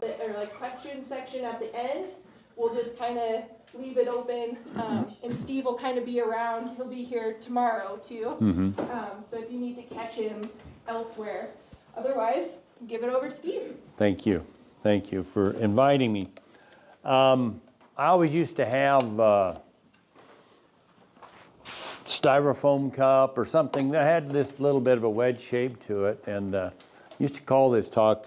or like question section at the end. We'll just kind of leave it open, and Steve will kind of be around. He'll be here tomorrow too. So if you need to catch him elsewhere, otherwise, give it over to Steve. Thank you for inviting me. I always used to have styrofoam cup or something that had this little bit of a wedge shape to it, and used to call this talk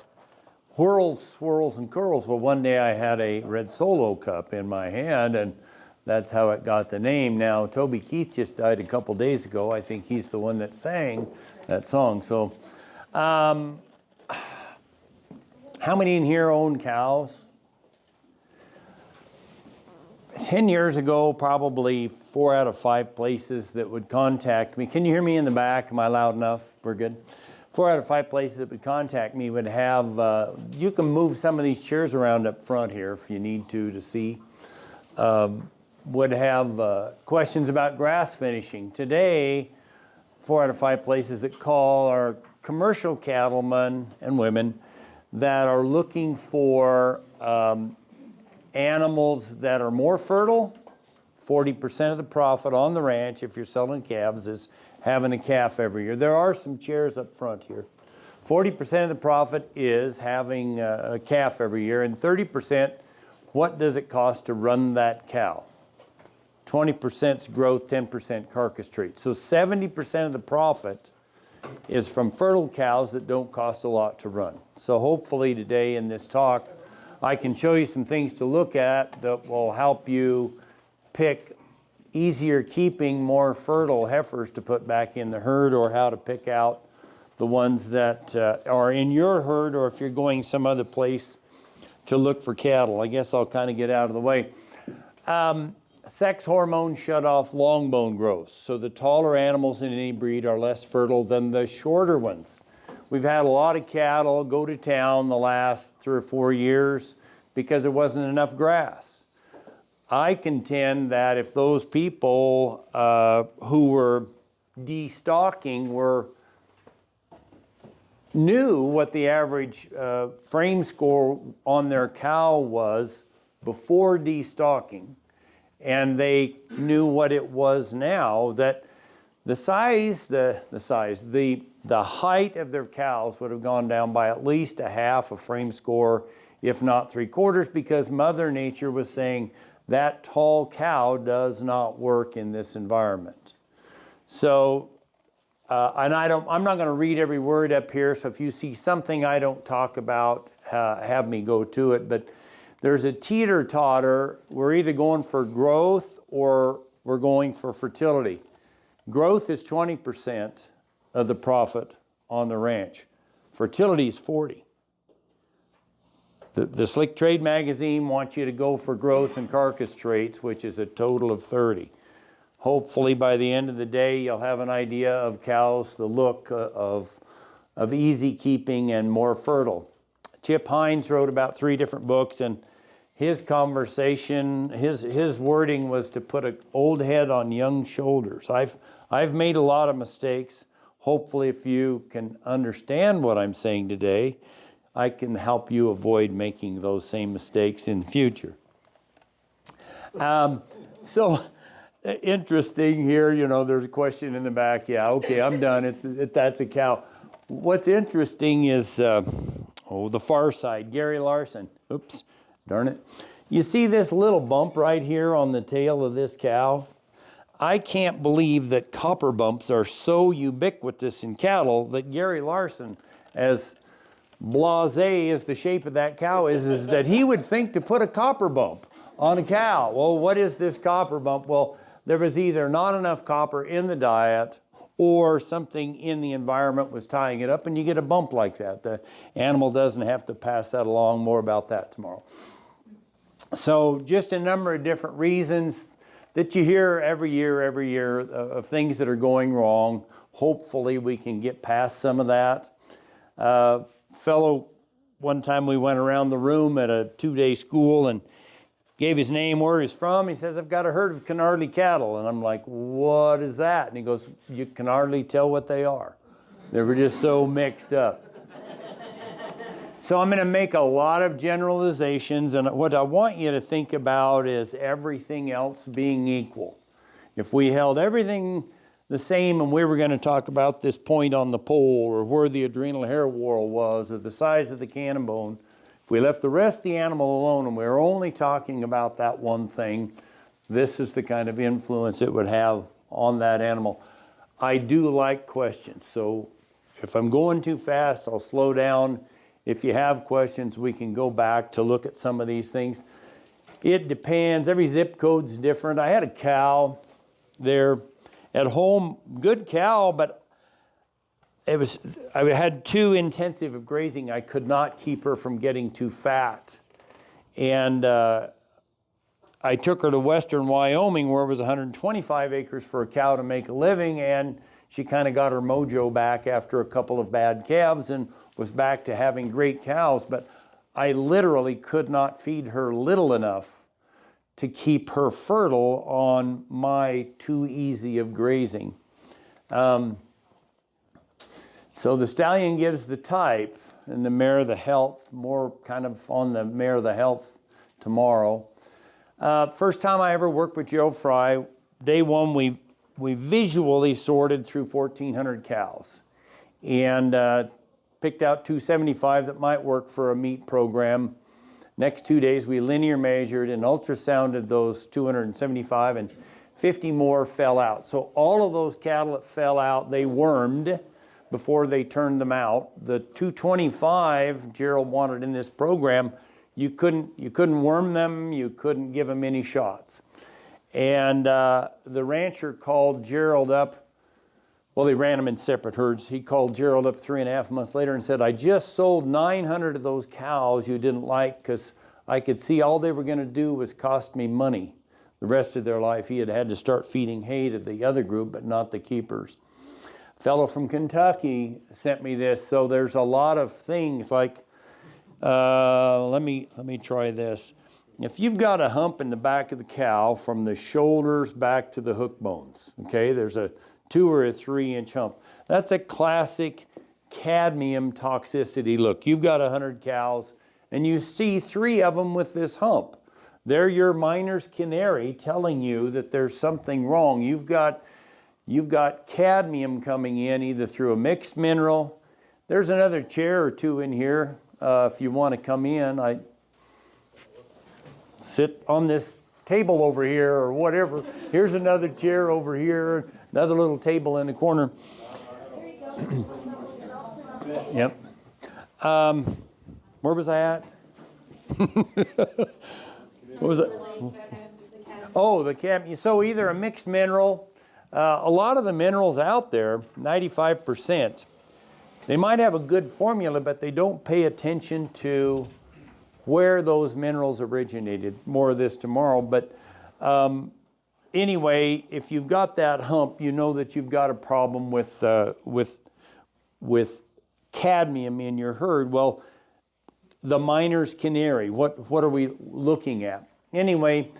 Whirls, Swirls, and Curls. Well, one day I had a red Solo cup in my hand, and that's how it got the name. Now, Toby Keith just died a couple days ago. I think he's the one that sang that song. So, how many in here own cows? 10 years ago, probably 4 out of 5 places that would contact me. Can you hear me in the back? Am I loud enough? We're good. 4 out of 5 places that would contact me would have, you can move some of these chairs around up front here if you need to see, would have questions about grass finishing. Today, 4 out of 5 places that call are commercial cattlemen and women that are looking for animals that are more fertile. 40% of the profit on the ranch, if you're selling calves, is having a calf every year. There are some chairs up front here. 40% of the profit is having a calf every year, and 30%, what does it cost to run that cow? 20% growth, 10% carcass treat. So 70% of the profit is from fertile cows that don't cost a lot to run. So hopefully today in this talk, I can show you some things to look at that will help you pick easier keeping, more fertile heifers to put back in the herd, or how to pick out the ones that are in your herd, or if you're going some other place to look for cattle. I guess I'll kind of get out of the way. Sex hormones shut off long bone growth. So the taller animals in any breed are less fertile than the shorter ones. We've had a lot of cattle go to town the last 3 or 4 years because there wasn't enough grass. I contend that if those people who were destocking knew what the average frame score on their cow was before destocking, and they knew what it was now, that the height of their cows would have gone down by at least a half a frame score, if not 3/4, because Mother Nature was saying, that tall cow does not work in this environment. So, and I'm not going to read every word up here, so if you see something I don't talk about, have me go to it. But there's a teeter-totter. We're either going for growth or we're going for fertility. Growth is 20% of the profit on the ranch. Fertility is 40%. The Slick Trade magazine wants you to go for growth and carcass traits, which is a total of 30. Hopefully by the end of the day, you'll have an idea of cows, the look of easy keeping and more fertile. Chip Hines wrote about 3 different books, and his conversation, his wording was to put an old head on young shoulders. I've made a lot of mistakes. Hopefully if you can understand what I'm saying today, I can help you avoid making those same mistakes in the future. So interesting here, you know, there's a question in the back. Yeah, okay, I'm done. That's a cow. What's interesting is, the far side, Gary Larson. Oops, darn it. You see this little bump right here on the tail of this cow? I can't believe that copper bumps are so ubiquitous in cattle that Gary Larson, as blasé as the shape of that cow is that he would think to put a copper bump on a cow. Well, what is this copper bump? Well, there was either not enough copper in the diet or something in the environment was tying it up, and you get a bump like that. The animal doesn't have to pass that along. More about that tomorrow. So just a number of different reasons that you hear every year of things that are going wrong. Hopefully we can get past some of that. Fellow, one time we went around the room at a 2-day school and gave his name, where he's from. He says, I've got a herd of Canardly cattle. And I'm like, what is that? And he goes, you can hardly tell what they are. They were just so mixed up. So I'm going to make a lot of generalizations, and what I want you to think about is everything else being equal. If we held everything the same and we were going to talk about this point on the pole or where the adrenal hair whorl was or the size of the cannon bone, if we left the rest of the animal alone and we were only talking about that one thing, this is the kind of influence it would have on that animal. I do like questions, so if I'm going too fast, I'll slow down. If you have questions, we can go back to look at some of these things. It depends. Every zip code's different. I had a cow there at home, good cow, but I had too intensive of grazing. I could not keep her from getting too fat. And I took her to western Wyoming where it was 125 acres for a cow to make a living, and she kind of got her mojo back after a couple of bad calves and was back to having great cows. But I literally could not feed her little enough to keep her fertile on my too easy of grazing. So the stallion gives the type, and the mare the health, more kind of on the mare the health tomorrow. First time I ever worked with Joe Fry, day one we visually sorted through 1,400 cows and picked out 275 that might work for a meat program. Next 2 days we linear measured and ultrasounded those 275, and 50 more fell out. So all of those cattle that fell out, they wormed before they turned them out. The 225 Gerald wanted in this program, you couldn't worm them, you couldn't give them any shots. And the rancher called Gerald up. Well, they ran them in separate herds. He called Gerald up 3.5 months later and said, I just sold 900 of those cows you didn't like because I could see all they were going to do was cost me money. The rest of their life he had to start feeding hay to the other group, but not the keepers. A fellow from Kentucky sent me this. So there's a lot of things like, let me try this. If you've got a hump in the back of the cow from the shoulders back to the hook bones, okay, there's a 2 or a 3 inch hump. That's a classic cadmium toxicity. Look, you've got 100 cows and you see 3 of them with this hump. They're your miner's canary telling you that there's something wrong. You've got cadmium coming in either through a mixed mineral. There's another chair or 2 in here. If you want to come in, I sit on this table over here or whatever. Here's another chair over here, another little table in the corner. Yep. Where was I at? What was it? Oh, the cadmium. So either a mixed mineral, a lot of the minerals out there, 95%, they might have a good formula, but they don't pay attention to where those minerals originated. More of this tomorrow. But anyway, if you've got that hump, you know that you've got a problem with cadmium in your herd. Well, the miner's canary, what are we looking at? Anyway,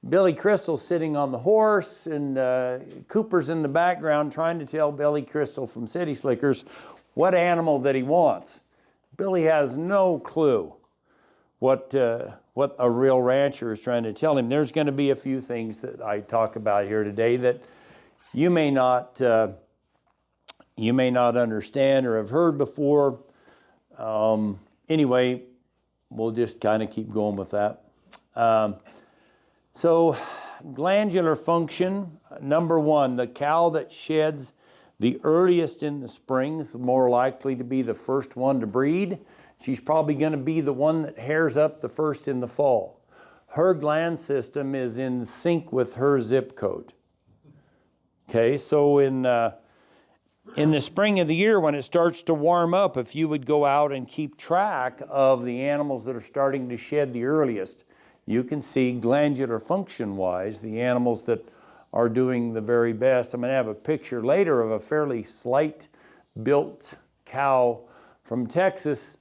Billy Crystal's sitting on the horse, and Cooper's in the background trying to tell Billy Crystal from City Slickers what animal that he wants. Billy has no clue what a real rancher is trying to tell him. There's going to be a few things that I talk about here today that you may not understand or have heard before. Anyway, we'll just kind of keep going with that. So glandular function, number 1, the cow that sheds the earliest in the spring is more likely to be the first one to breed. She's probably going to be the one that hairs up the first in the fall. Her gland system is in sync with her zip code. Okay, so in the spring of the year when it starts to warm up, if you would go out and keep track of the animals that are starting to shed the earliest, you can see glandular function-wise the animals that are doing the very best. I'm going to have a picture later of a fairly slight-built cow from Texas.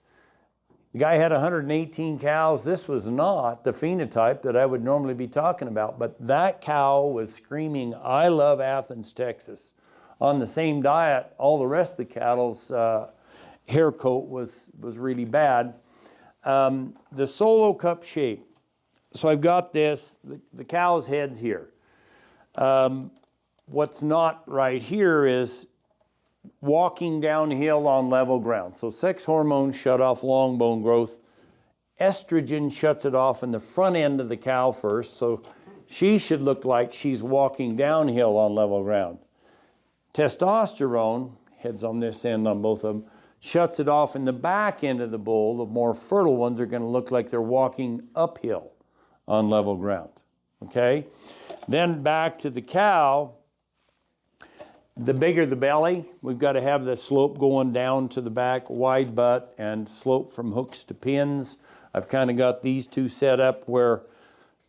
The guy had 118 cows. This was not the phenotype that I would normally be talking about, but that cow was screaming, I love Athens, Texas. On the same diet, all the rest of the cattle's hair coat was really bad. the solo cup shape. So I've got this, the cow's head's here. What's not right here is walking downhill on level ground. So sex hormones shut off long bone growth. Estrogen shuts it off in the front end of the cow first, so she should look like she's walking downhill on level ground. Testosterone, heads on this end on both of them, shuts it off in the back end of the bull. The more fertile ones are going to look like they're walking uphill on level ground. Okay? Then back to the cow. The bigger the belly, we've got to have the slope going down to the back, wide butt, and slope from hooks to pins. I've kind of got these two set up where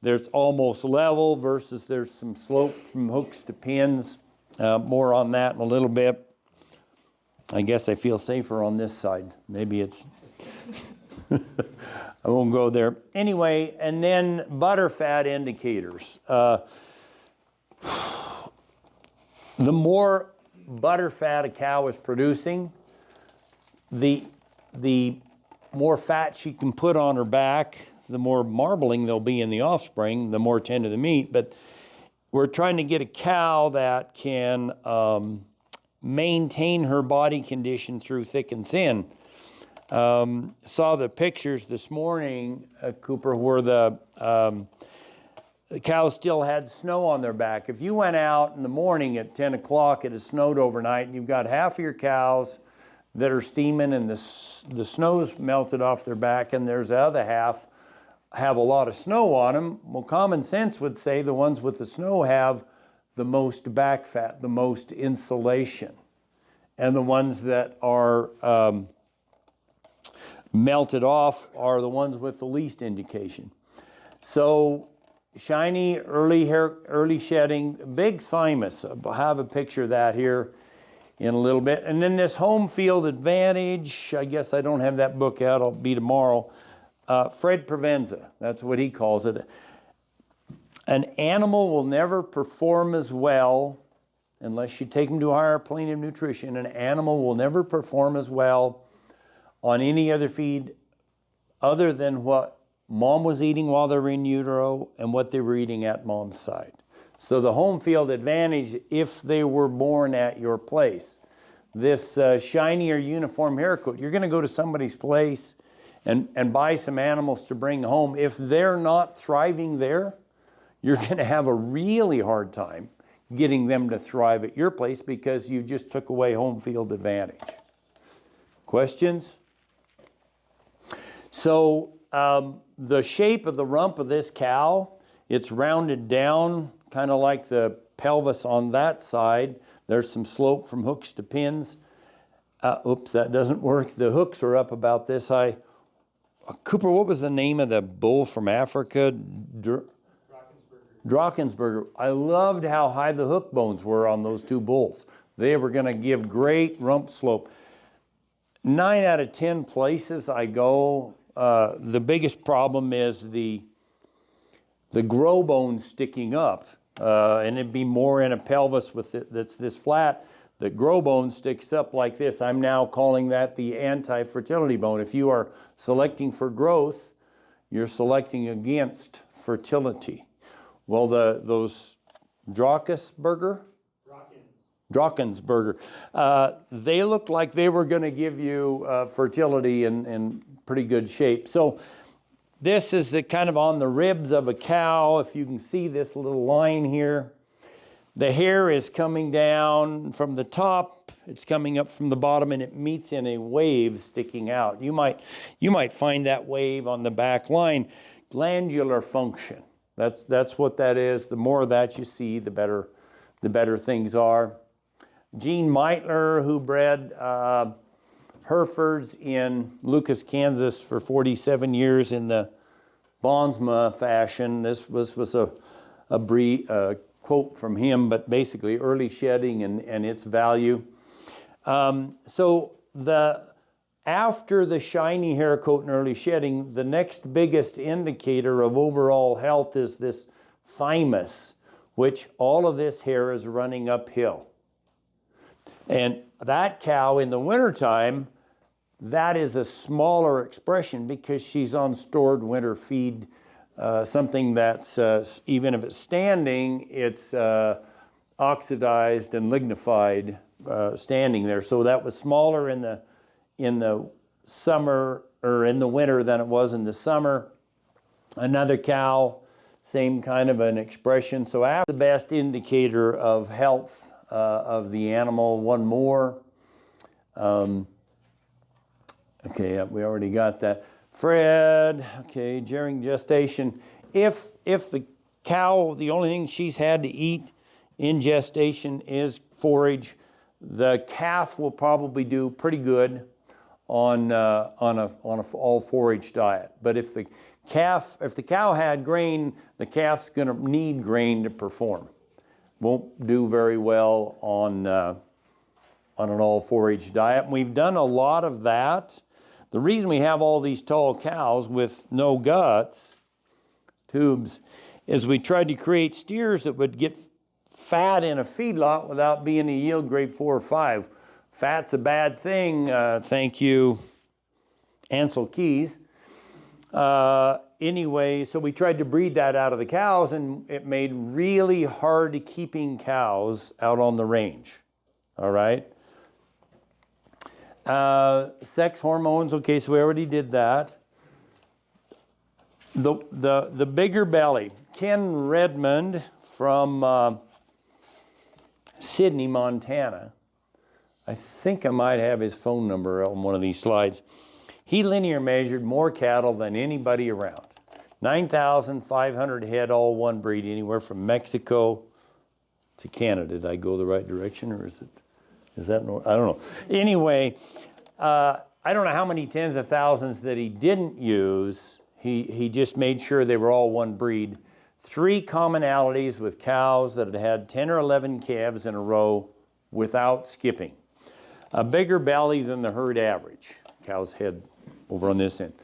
there's almost level versus there's some slope from hooks to pins. More on that in a little bit. I guess I feel safer on this side. Maybe it's... I won't go there. Anyway, and then butterfat indicators. The more butterfat a cow is producing, the more fat she can put on her back, the more marbling there'll be in the offspring, the more tender the meat. But we're trying to get a cow that can maintain her body condition through thick and thin. Saw the pictures this morning, Cooper, where the cows still had snow on their back. If you went out in the morning at 10 o'clock, it has snowed overnight, and you've got half of your cows that are steaming and the snow's melted off their back, and there's the other half have a lot of snow on them. Well, common sense would say the ones with the snow have the most back fat, the most insulation. And the ones that are melted off are the ones with the least indication. So shiny, early hair, early shedding, big thymus. I'll have a picture of that here in a little bit. And then this home field advantage, I guess I don't have that book out, I'll be tomorrow. Fred Provenza, that's what he calls it. An animal will never perform as well unless you take them to a higher plane of nutrition. An animal will never perform as well on any other feed other than what mom was eating while they were in utero and what they were eating at mom's side. So the home field advantage, if they were born at your place. This shiny or uniform hair coat, you're going to go to somebody's place and buy some animals to bring home. If they're not thriving there, you're going to have a really hard time getting them to thrive at your place because you just took away home field advantage. Questions? So the shape of the rump of this cow, it's rounded down, kind of like the pelvis on that side. There's some slope from hooks to pins. Oops, that doesn't work. The hooks are up about this high. Cooper, what was the name of the bull from Africa? Drakensberger. I loved how high the hook bones were on those two bulls. They were going to give great rump slope. 9 out of 10 places I go, the biggest problem is the grow bone sticking up, and it'd be more in a pelvis with it that's this flat. The grow bone sticks up like this. I'm now calling that the anti-fertility bone. If you are selecting for growth, you're selecting against fertility. Well, those Drakensberger, they looked like they were going to give you fertility in pretty good shape. So this is the kind of on the ribs of a cow. If you can see this little line here, the hair is coming down from the top, it's coming up from the bottom, and it meets in a wave sticking out. You might find that wave on the back line. Glandular function. That's what that is. The more of that you see, the better things are. Gene Meitler, who bred Herefords in Lucas, Kansas for 47 years in the Bonsma fashion. This was a quote from him, but basically early shedding and its value. So after the shiny hair coat and early shedding, the next biggest indicator of overall health is this thymus, which all of this hair is running uphill. And that cow in the wintertime that is a smaller expression because she's on stored winter feed, something that's, even if it's standing, it's oxidized and lignified standing there. So that was smaller in the summer or in the winter than it was in the summer. Another cow, same kind of an expression. So after the best indicator of health of the animal, one more. Okay, we already got that. Fred, okay, during gestation, if the cow, the only thing she's had to eat in gestation is forage, the calf will probably do pretty good on a all forage diet. But if the cow had grain, the calf's going to need grain to perform. Won't do very well on an all forage diet. And we've done a lot of that. The reason we have all these tall cows with no guts, tubes, is we tried to create steers that would get fat in a feedlot without being a yield grade 4 or 5. Fat's a bad thing. Thank you, Ansel Keys. Anyway, so we tried to breed that out of the cows, and it made really hard keeping cows out on the range. All right. Sex hormones, okay, so we already did that. The bigger belly. Ken Redmond from Sydney, Montana. I think I might have his phone number on one of these slides. He linear measured more cattle than anybody around. 9,500 head, all one breed, anywhere from Mexico to Canada. Did I go the right direction, or is that I don't know. Anyway, I don't know how many tens of thousands that he didn't use. He just made sure they were all one breed. 3 commonalities with cows that had had 10 or 11 calves in a row without skipping. A bigger belly than the herd average. Cow's head over on this end.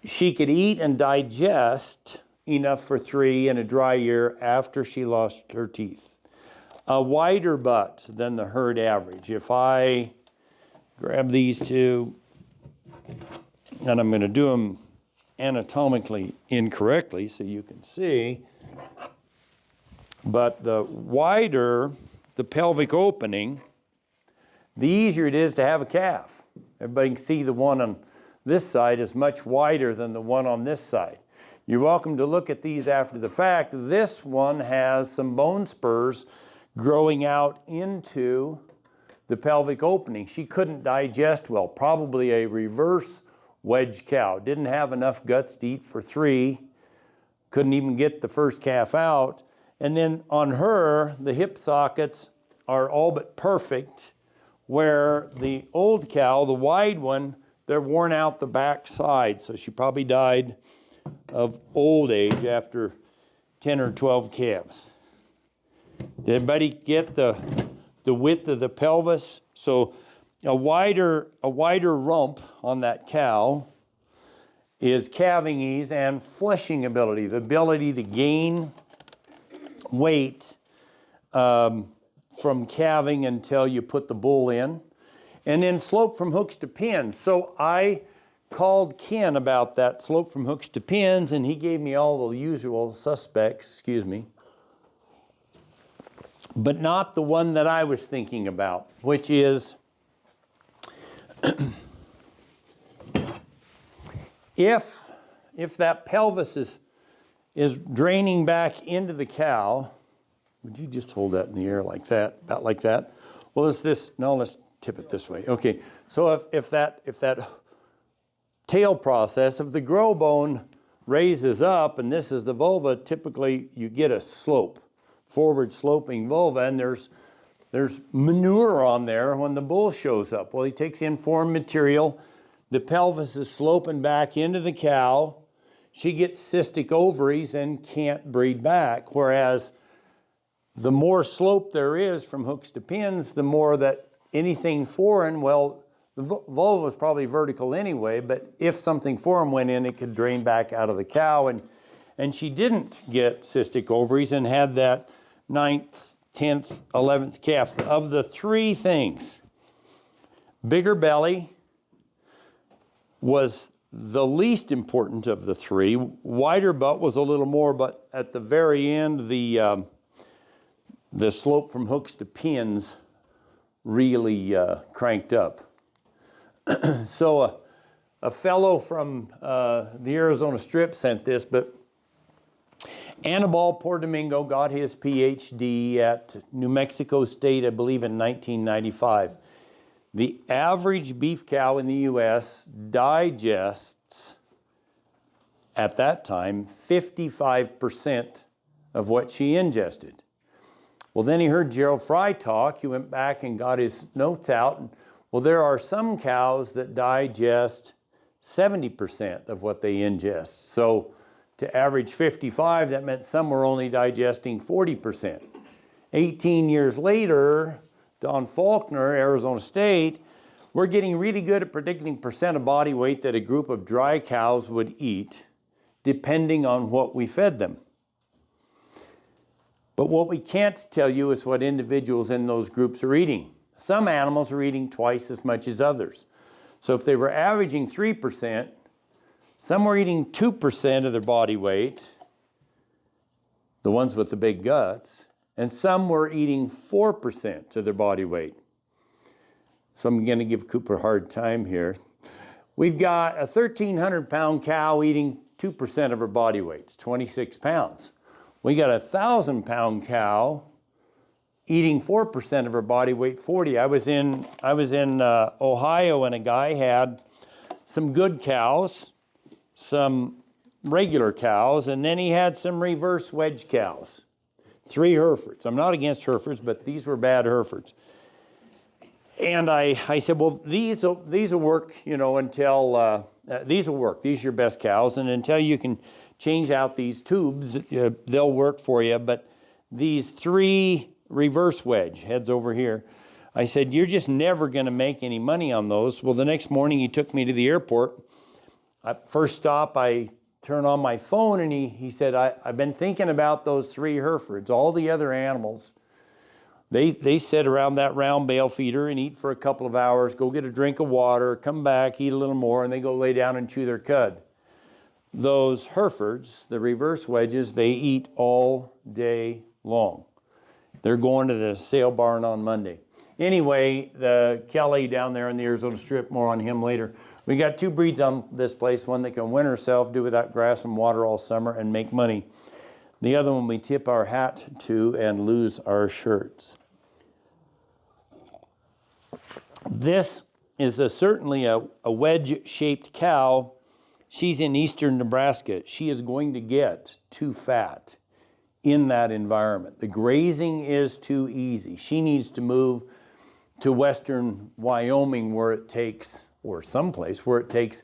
She could eat and digest enough for 3 in a dry year after she lost her teeth. A wider butt than the herd average. If I grab these two, and I'm going to do them anatomically incorrectly so you can see, but the wider the pelvic opening, the easier it is to have a calf. Everybody can see the one on this side is much wider than the one on this side. You're welcome to look at these after the fact. This one has some bone spurs growing out into the pelvic opening. She couldn't digest well, probably a reverse wedge cow. Didn't have enough guts to eat for 3, couldn't even get the first calf out. And then on her, the hip sockets are all but perfect, where the old cow, the wide one, they're worn out the back side. So she probably died of old age after 10 or 12 calves. Did everybody get the width of the pelvis? So a wider rump on that cow is calving ease and fleshing ability, the ability to gain weight from calving until you put the bull in. And then slope from hooks to pins. So I called Ken about that slope from hooks to pins, and he gave me all the usual suspects, excuse me, but not the one that I was thinking about, which is if that pelvis is draining back into the cow, would you just hold that in the air like that, about like that? Well, let's tip it this way. Okay, so if that tail process, if the grow bone raises up, and this is the vulva, typically you get a slope, forward sloping vulva, and there's manure on there when the bull shows up. Well, he takes in foreign material, the pelvis is sloping back into the cow, she gets cystic ovaries and can't breed back, whereas the more slope there is from hooks to pins, the more that anything foreign, well, the vulva was probably vertical anyway, but if something foreign went in, it could drain back out of the cow. And she didn't get cystic ovaries and had that 9th, 10th, 11th calf. Of the 3 things, bigger belly, was the least important of the three. Wider butt was a little more, but at the very end, the slope from hooks to pins really cranked up. So a fellow from the Arizona Strip sent this, but Anibal Pordomingo got his PhD at New Mexico State, I believe, in 1995. The average beef cow in the U.S. digests, at that time, 55% of what she ingested. Well, then he heard Gerald Fry talk. He went back and got his notes out. And, well, there are some cows that digest 70% of what they ingest. So to average 55, that meant some were only digesting 40%. 18 years later, Don Faulkner, Arizona State, we're getting really good at predicting percent of body weight that a group of dry cows would eat, depending on what we fed them. But what we can't tell you is what individuals in those groups are eating. Some animals are eating twice as much as others. So if they were averaging 3%, some were eating 2% of their body weight, the ones with the big guts, and some were eating 4% of their body weight. So I'm going to give Cooper a hard time here. We've got a 1,300-pound cow eating 2% of her body weight. It's 26 pounds. We got a 1,000-pound cow eating 4% of her body weight, 40. I was in Ohio, and a guy had some good cows, some regular cows, and then he had some reverse wedge cows. 3 Herefords. I'm not against Herefords, but these were bad Herefords. And I said, well, these will work, you know, until these will work. These are your best cows, and until you can change out these tubes, they'll work for you. But these 3 reverse wedge heads over here, I said, you're just never going to make any money on those. Well, the next morning he took me to the airport. First stop, I turn on my phone, and he said, I've been thinking about those 3 Herefords. All the other animals, they sit around that round bale feeder and eat for a couple of hours, go get a drink of water, come back, eat a little more, and they go lay down and chew their cud. Those Herefords, the reverse wedges, they eat all day long. They're going to the sale barn on Monday. Anyway, the Kelly down there in the Arizona Strip, more on him later. We got 2 breeds on this place, one that can win herself, do without grass and water all summer, and make money. The other one we tip our hat to and lose our shirts. This is certainly a wedge-shaped cow. She's in eastern Nebraska. She is going to get too fat in that environment. The grazing is too easy. She needs to move to western Wyoming, where it takes, or someplace where it takes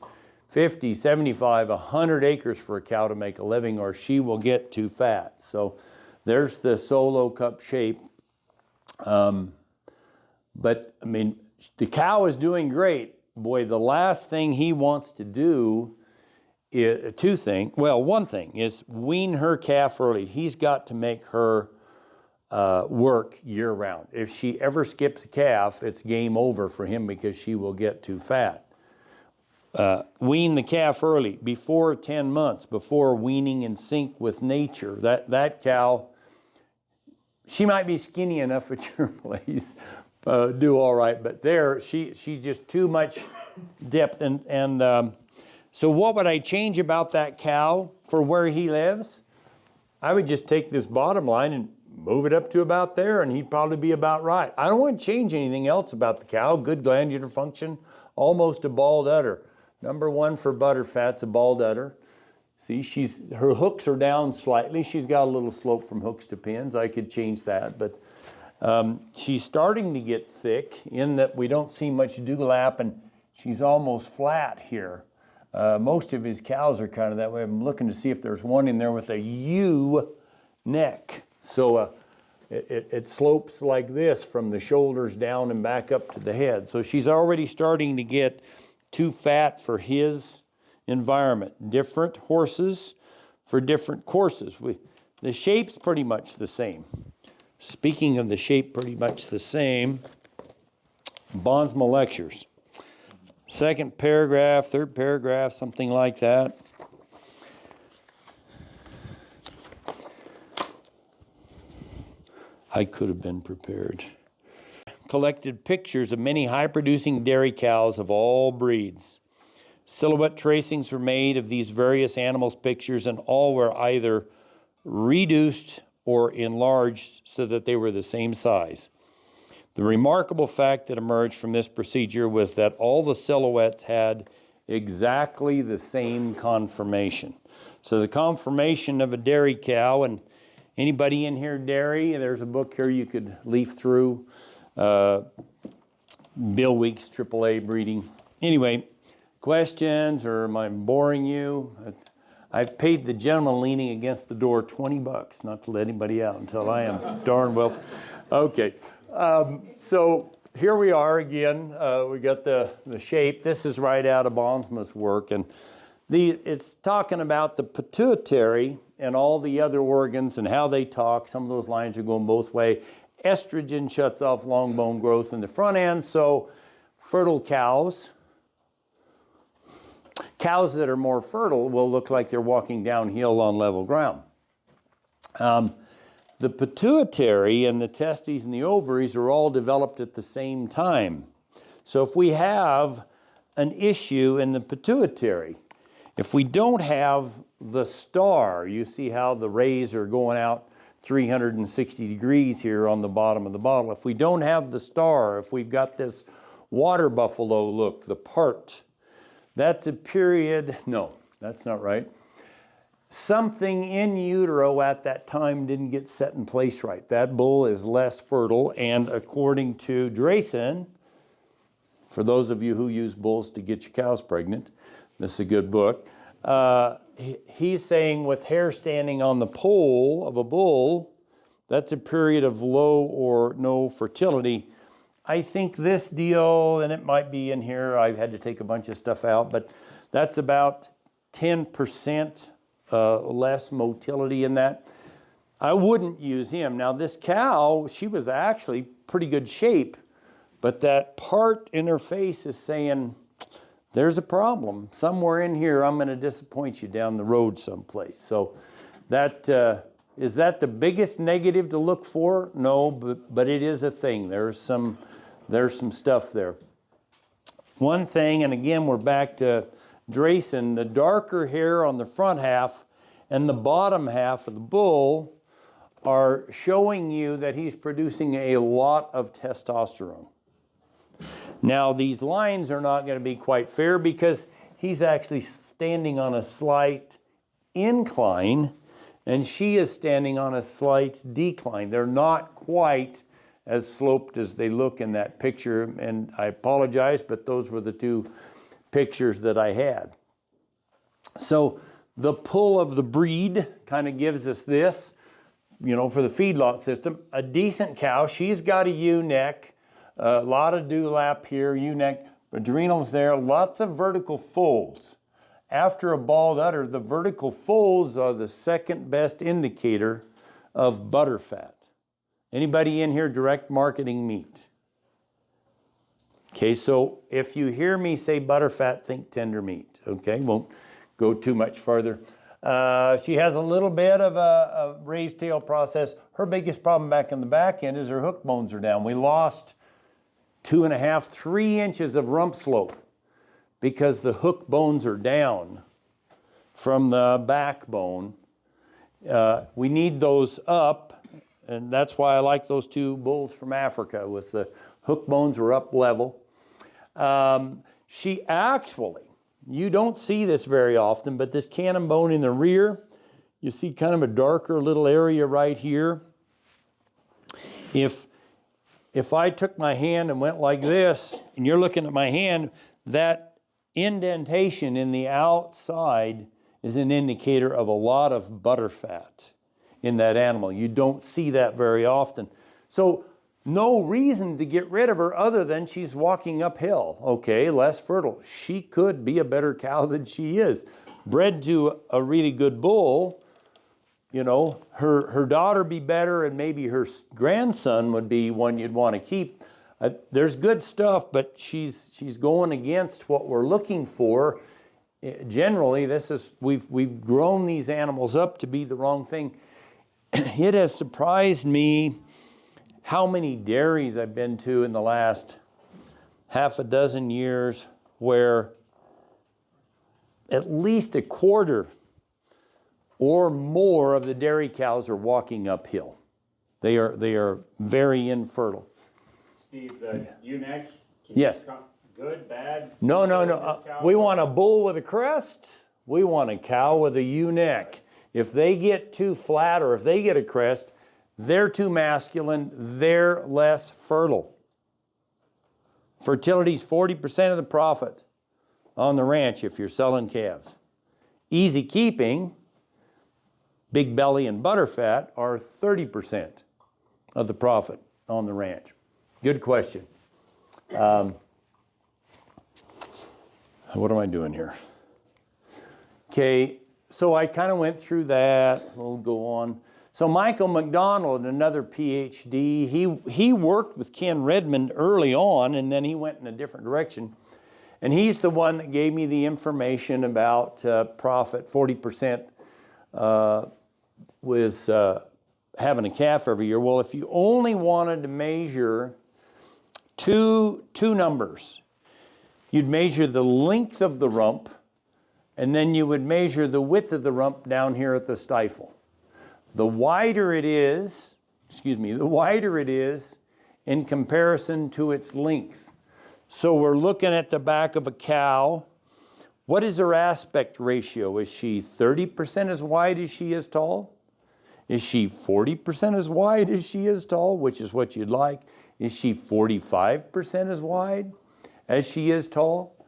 50, 75, 100 acres for a cow to make a living, or she will get too fat. So there's the solo cup shape. But I mean, the cow is doing great. Boy, the last thing he wants to do is one thing is wean her calf early. He's got to make her work year round. If she ever skips a calf, it's game over for him because she will get too fat. Wean the calf early, before 10 months, before weaning in sync with nature. That cow, she might be skinny enough at your place, do all right, but there, she's just too much depth. And so what would I change about that cow for where he lives? I would just take this bottom line and move it up to about there, and he'd probably be about right. I don't want to change anything else about the cow. Good glandular function, almost a bald udder. Number 1 for butter fat's a bald udder. See, her hooks are down slightly. She's got a little slope from hooks to pins. I could change that, but she's starting to get thick in that we don't see much dewlap, and she's almost flat here. Most of his cows are kind of that way. I'm looking to see if there's one in there with a U neck. So it slopes like this from the shoulders down and back up to the head. So she's already starting to get too fat for his environment. Different horses for different courses. The shape's pretty much the same. Speaking of the shape pretty much the same, Bonsma lectures. second paragraph, third paragraph, something like that. I could have been prepared. Collected pictures of many high-producing dairy cows of all breeds. Silhouette tracings were made of these various animals' pictures, and all were either reduced or enlarged so that they were the same size. The remarkable fact that emerged from this procedure was that all the silhouettes had exactly the same conformation. So the conformation of a dairy cow, and anybody in here dairy, there's a book here you could leaf through. Bill Weeks, AAA breeding. Anyway, questions, or am I boring you? I've paid the gentleman leaning against the door $20 not to let anybody out until I am darn well. Okay, so here we are again. We got the shape. This is right out of Bonsma's work, and it's talking about the pituitary and all the other organs and how they talk. Some of those lines are going both ways. Estrogen shuts off long bone growth in the front end, so fertile cows that are more fertile will look like they're walking downhill on level ground. The pituitary and the testes and the ovaries are all developed at the same time. So if we have an issue in the pituitary, if we don't have the star, you see how the rays are going out 360 degrees here on the bottom of the bottle. If we don't have the star, if we've got this water buffalo look, the part, that's a period, no, that's not right. Something in utero at that time didn't get set in place right. That bull is less fertile, and according to Drayson, for those of you who use bulls to get your cows pregnant, this is a good book. He's saying with hair standing on the pole of a bull, that's a period of low or no fertility. I think this deal, and it might be in here, I've had to take a bunch of stuff out, but that's about 10% less motility in that. I wouldn't use him. Now this cow, she was actually pretty good shape, but that part in her face is saying, there's a problem. Somewhere in here, I'm going to disappoint you down the road someplace. So that, is that the biggest negative to look for? No, but it is a thing. There's some stuff there. One thing, and again, we're back to Drayson, the darker hair on the front half and the bottom half of the bull are showing you that he's producing a lot of testosterone. Now, these lines are not going to be quite fair because he's actually standing on a slight incline and she is standing on a slight decline. They're not quite as sloped as they look in that picture, and I apologize, but those were the two pictures that I had. So the pull of the breed kind of gives us this, you know, for the feedlot system. A decent cow, she's got a ewe-neck, a lot of dewlap here, ewe-neck, adrenals there, lots of vertical folds. After a bald udder, the vertical folds are the second best indicator of butter fat. Anybody in here direct marketing meat? Okay, so if you hear me say butter fat, think tender meat. Okay, won't go too much further. She has a little bit of a raised tail process. Her biggest problem back in the back end is her hook bones are down. We lost 2.5, 3 inches of rump slope because the hook bones are down from the backbone. We need those up, and that's why I like those two bulls from Africa with the hook bones are up level. She actually, you don't see this very often, but this cannon bone in the rear, you see kind of a darker little area right here. If I took my hand and went like this, and you're looking at my hand, that indentation in the outside is an indicator of a lot of butter fat in that animal. You don't see that very often. So no reason to get rid of her other than she's walking uphill. Okay, less fertile. She could be a better cow than she is. Bred to a really good bull, you know, her daughter be better and maybe her grandson would be one you'd want to keep. There's good stuff, but she's going against what we're looking for. Generally, we've grown these animals up to be the wrong thing. It has surprised me how many dairies I've been to in the last half a dozen years where at least a quarter or more of the dairy cows are walking uphill. They are very infertile. Steve, the ewe-neck, yes. Good, bad? No. We want a bull with a crest. We want a cow with a ewe-neck. If they get too flat or if they get a crest, they're too masculine, they're less fertile. Fertility is 40% of the profit on the ranch if you're selling calves. Easy keeping, big belly and butterfat are 30% of the profit on the ranch. Good question. What am I doing here? Okay, so I kind of went through that. We'll go on. So Michael McDonald, another PhD, he worked with Ken Redmond early on, and then he went in a different direction. And he's the one that gave me the information about profit, 40% was having a calf every year. Well, if you only wanted to measure two numbers, you'd measure the length of the rump, and then you would measure the width of the rump down here at the stifle. The wider it is in comparison to its length. So we're looking at the back of a cow. What is her aspect ratio? Is she 30% as wide as she is tall? Is she 40% as wide as she is tall, which is what you'd like? Is she 45% as wide as she is tall?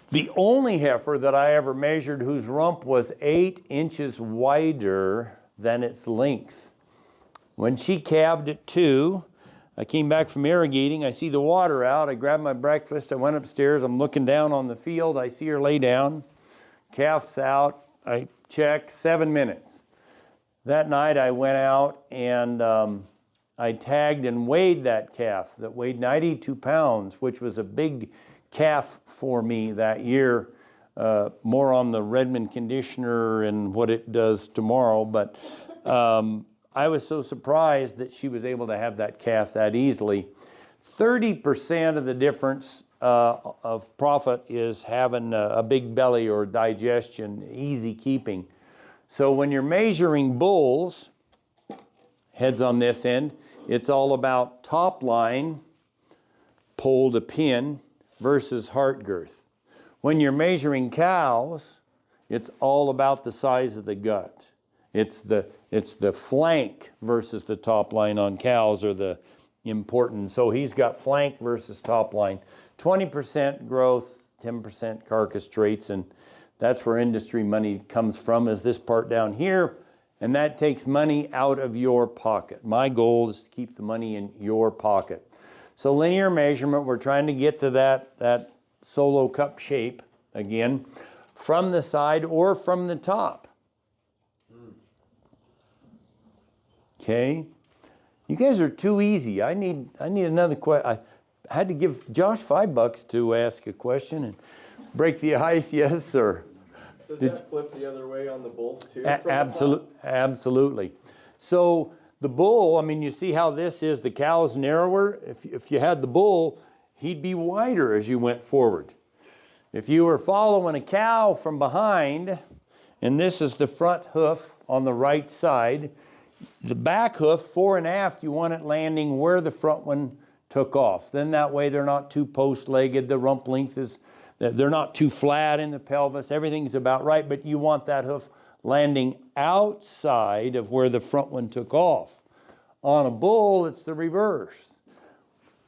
The only heifer that I ever measured whose rump was 8 inches wider than its length. When she calved at 2, I came back from irrigating, I see the water out, I grabbed my breakfast, I went upstairs, I'm looking down on the field, I see her lay down, calf's out, I check, 7 minutes. That night I went out and I tagged and weighed that calf that weighed 92 pounds, which was a big calf for me that year. More on the Redmond conditioner and what it does tomorrow, but I was so surprised that she was able to have that calf that easily. 30% of the difference of profit is having a big belly or digestion, easy keeping. So when you're measuring bulls, heads on this end, it's all about top line, pole to pin, versus heart girth. When you're measuring cows, it's all about the size of the gut. It's the flank versus the top line on cows are the important. So he's got flank versus top line. 20% growth, 10% carcass traits, and that's where industry money comes from, is this part down here, and that takes money out of your pocket. My goal is to keep the money in your pocket. So linear measurement, we're trying to get to that solo cup shape again, from the side or from the top. Okay, you guys are too easy. I need another question. I had to give Josh $5 to ask a question and break the ice. Yes, sir. Does that flip the other way on the bulls too? Absolutely. So the bull, I mean, you see how this is, the cow is narrower. If you had the bull, he'd be wider as you went forward. If you were following a cow from behind, and this is the front hoof on the right side, the back hoof, fore and aft, you want it landing where the front one took off. Then that way they're not too post-legged, the rump length is, they're not too flat in the pelvis, everything's about right, but you want that hoof landing outside of where the front one took off. On a bull, it's the reverse.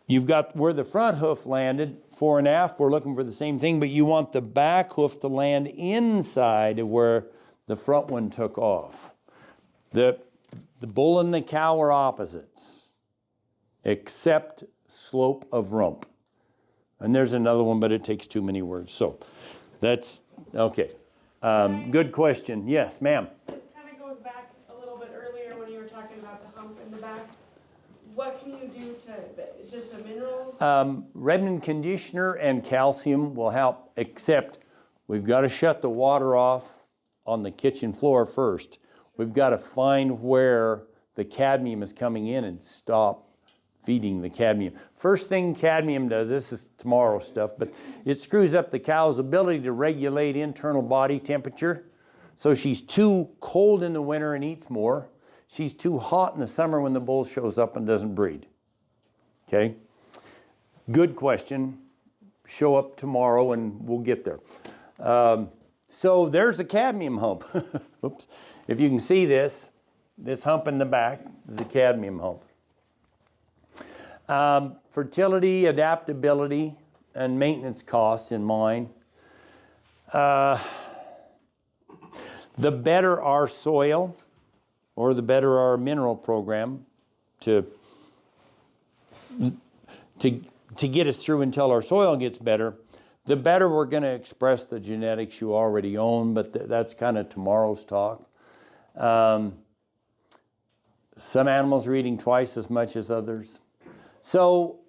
You've got where the front hoof landed, fore and aft, we're looking for the same thing, but you want the back hoof to land inside of where the front one took off. The bull and the cow are opposites, except slope of rump. And there's another one, but it takes too many words. So that's, okay. Good question. Yes, ma'am. This kind of goes back a little bit earlier when you were talking about the hump in the back. what can you do just a mineral? Redmond conditioner and calcium will help, except we've got to shut the water off on the kitchen floor first. We've got to find where the cadmium is coming in and stop feeding the cadmium. First thing cadmium does, this is tomorrow's stuff, but it screws up the cow's ability to regulate internal body temperature. So she's too cold in the winter and eats more. She's too hot in the summer when the bull shows up and doesn't breed. Okay? Good question. Show up tomorrow and we'll get there. So there's a cadmium hump. Oops. If you can see this hump in the back is a cadmium hump. Fertility, adaptability, and maintenance costs in mind. The better our soil, or the better our mineral program to get us through until our soil gets better, the better we're going to express the genetics you already own, but that's kind of tomorrow's talk. Some animals are eating twice as much as others. So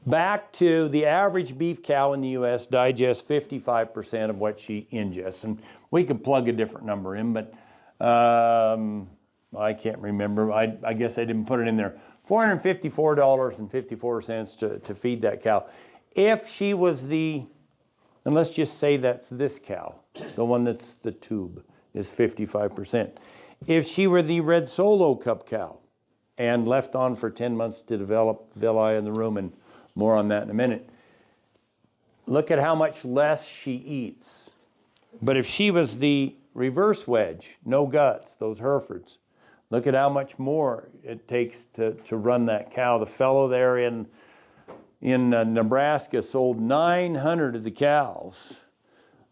back to the average beef cow in the U.S. digests 55% of what she ingests. And we could plug a different number in, but I can't remember. I guess I didn't put it in there. $454.54 to feed that cow. If she was and let's just say that's this cow, the one that's the tube, is 55%. If she were the red solo cup cow and left on for 10 months to develop villi in the rumen, and more on that in a minute, look at how much less she eats. But if she was the reverse wedge, no guts, those Herefords, look at how much more it takes to run that cow. The fellow there in Nebraska sold 900 of the cows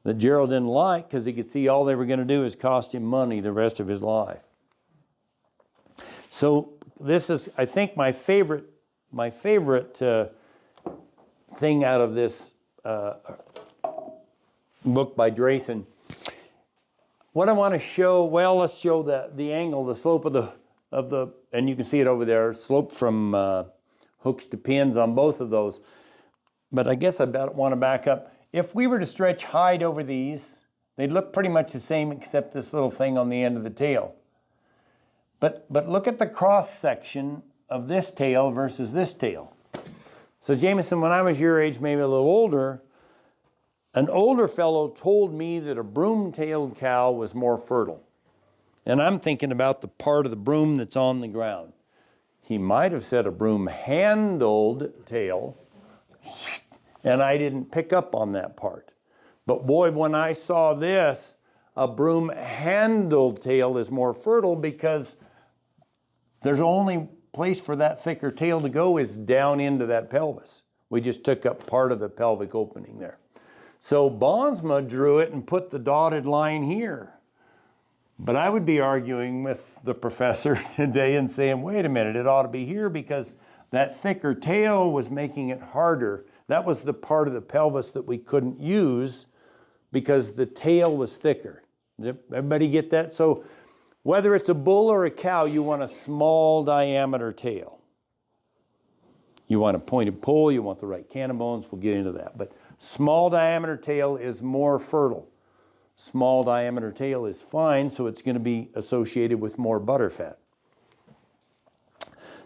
that Gerald didn't like because he could see all they were going to do is cost him money the rest of his life. So this is, I think, my favorite thing out of this book by Drayson. What I want to show, well, let's show the angle, the slope of the, and you can see it over there, slope from hooks to pins on both of those. But I guess I want to back up. If we were to stretch hide over these, they'd look pretty much the same except this little thing on the end of the tail. But look at the cross section of this tail versus this tail. So Jameson, when I was your age, maybe a little older, an older fellow told me that a broom-tailed cow was more fertile. And I'm thinking about the part of the broom that's on the ground. He might have said a broom-handled tail, and I didn't pick up on that part. But boy, when I saw this, a broom-handled tail is more fertile because there's only place for that thicker tail to go is down into that pelvis. We just took up part of the pelvic opening there. So Bonsma drew it and put the dotted line here. But I would be arguing with the professor today and saying, wait a minute, it ought to be here because that thicker tail was making it harder. That was the part of the pelvis that we couldn't use because the tail was thicker. Everybody get that? So whether it's a bull or a cow, you want a small diameter tail. You want a pointed pole, you want the right cannon bones, we'll get into that. But small diameter tail is more fertile. Small diameter tail is fine, so it's going to be associated with more butterfat.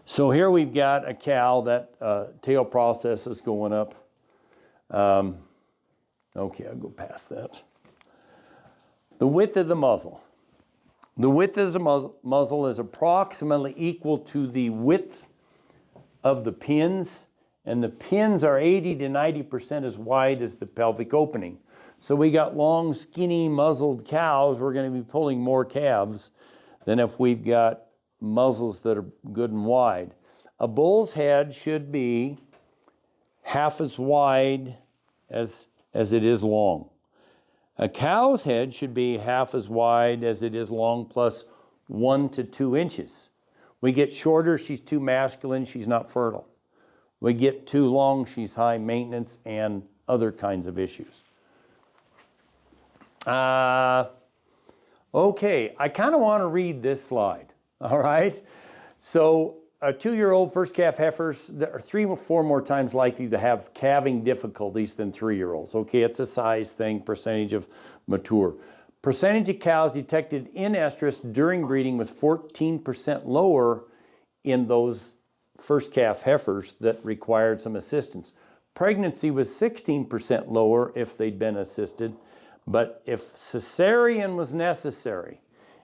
So here we've got a cow that tail process is going up. Okay, I'll go past that. The width of the muzzle. The width of the muzzle is approximately equal to the width of the pins, and the pins are 80 to 90% as wide as the pelvic opening. So we got long, skinny, muzzled cows. We're going to be pulling more calves than if we've got muzzles that are good and wide. A bull's head should be half as wide as it is long. A cow's head should be half as wide as it is long, plus 1 to 2 inches. We get shorter, she's too masculine, she's not fertile. We get too long, she's high maintenance and other kinds of issues. Okay, I kind of want to read this slide, all right? So a 2-year-old first calf heifers are 3 or 4 more times likely to have calving difficulties than 3-year-olds. Okay, it's a size thing, percentage of mature. Percentage of cows detected in estrus during breeding was 14% lower in those first calf heifers that required some assistance. Pregnancy was 16% lower if they'd been assisted, but if cesarean was necessary,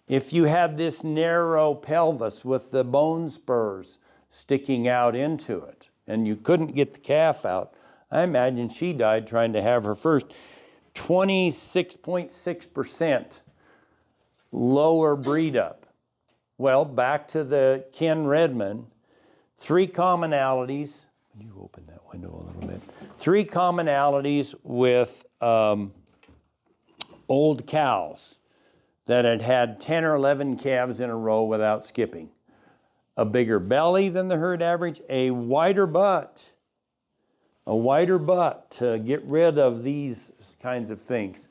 if you had this narrow pelvis with the bone spurs sticking out into it and you couldn't get the calf out, I imagine she died trying to have her first. 26.6% lower breed up. Well, back to the Ken Redmond, 3 commonalities. Can you open that window a little bit? 3 commonalities with old cows that had had 10 or 11 calves in a row without skipping. A bigger belly than the herd average, a wider butt to get rid of these kinds of things.